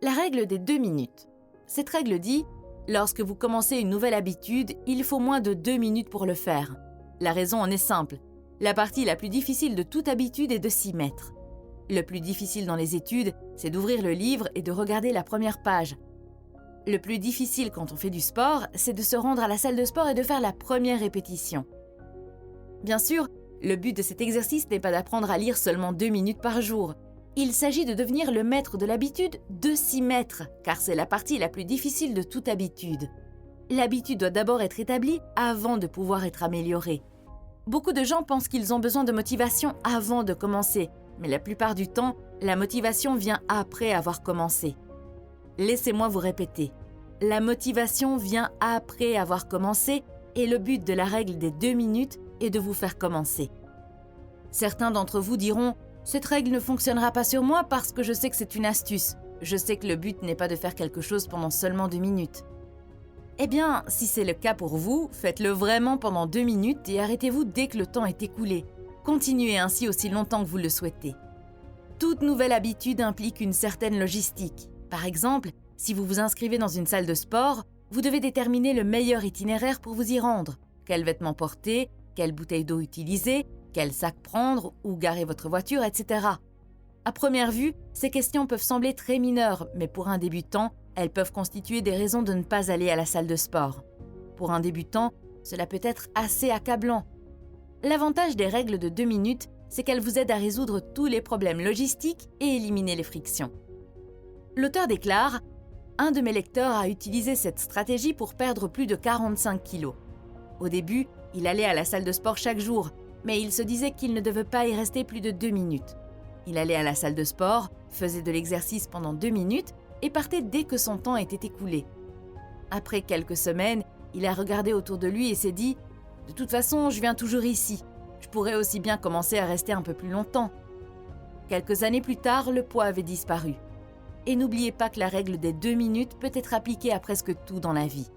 La règle des 2 minutes. Cette règle dit « Lorsque vous commencez une nouvelle habitude, il faut moins de 2 minutes pour le faire ». La raison en est simple. La partie la plus difficile de toute habitude est de s'y mettre. Le plus difficile dans les études, c'est d'ouvrir le livre et de regarder la première page. Le plus difficile quand on fait du sport, c'est de se rendre à la salle de sport et de faire la première répétition. Bien sûr, le but de cet exercice n'est pas d'apprendre à lire seulement 2 minutes par jour. Il s'agit de devenir le maître de l'habitude de s'y mettre, car c'est la partie la plus difficile de toute habitude. L'habitude doit d'abord être établie avant de pouvoir être améliorée. Beaucoup de gens pensent qu'ils ont besoin de motivation avant de commencer, mais la plupart du temps, la motivation vient après avoir commencé. Laissez-moi vous répéter. La motivation vient après avoir commencé et le but de la règle des 2 minutes est de vous faire commencer. Certains d'entre vous diront « Cette règle ne fonctionnera pas sur moi parce que je sais que c'est une astuce. Je sais que le but n'est pas de faire quelque chose pendant seulement 2 minutes. » Eh bien, si c'est le cas pour vous, faites-le vraiment pendant 2 minutes et arrêtez-vous dès que le temps est écoulé. Continuez ainsi aussi longtemps que vous le souhaitez. Toute nouvelle habitude implique une certaine logistique. Par exemple, si vous vous inscrivez dans une salle de sport, vous devez déterminer le meilleur itinéraire pour vous y rendre. Quels vêtements porter, quelle bouteille d'eau utiliser, quel sac prendre, où garer votre voiture, etc. À première vue, ces questions peuvent sembler très mineures, mais pour un débutant, elles peuvent constituer des raisons de ne pas aller à la salle de sport. Pour un débutant, cela peut être assez accablant. L'avantage des règles de 2 minutes, c'est qu'elles vous aident à résoudre tous les problèmes logistiques et éliminer les frictions. L'auteur déclare « Un de mes lecteurs a utilisé cette stratégie pour perdre plus de 45 kilos. Au début, il allait à la salle de sport chaque jour, mais il se disait qu'il ne devait pas y rester plus de 2 minutes. Il allait à la salle de sport, faisait de l'exercice pendant 2 minutes et partait dès que son temps était écoulé. Après quelques semaines, il a regardé autour de lui et s'est dit « De toute façon, je viens toujours ici. Je pourrais aussi bien commencer à rester un peu plus longtemps. » Quelques années plus tard, le poids avait disparu. Et n'oubliez pas que la règle des 2 minutes peut être appliquée à presque tout dans la vie.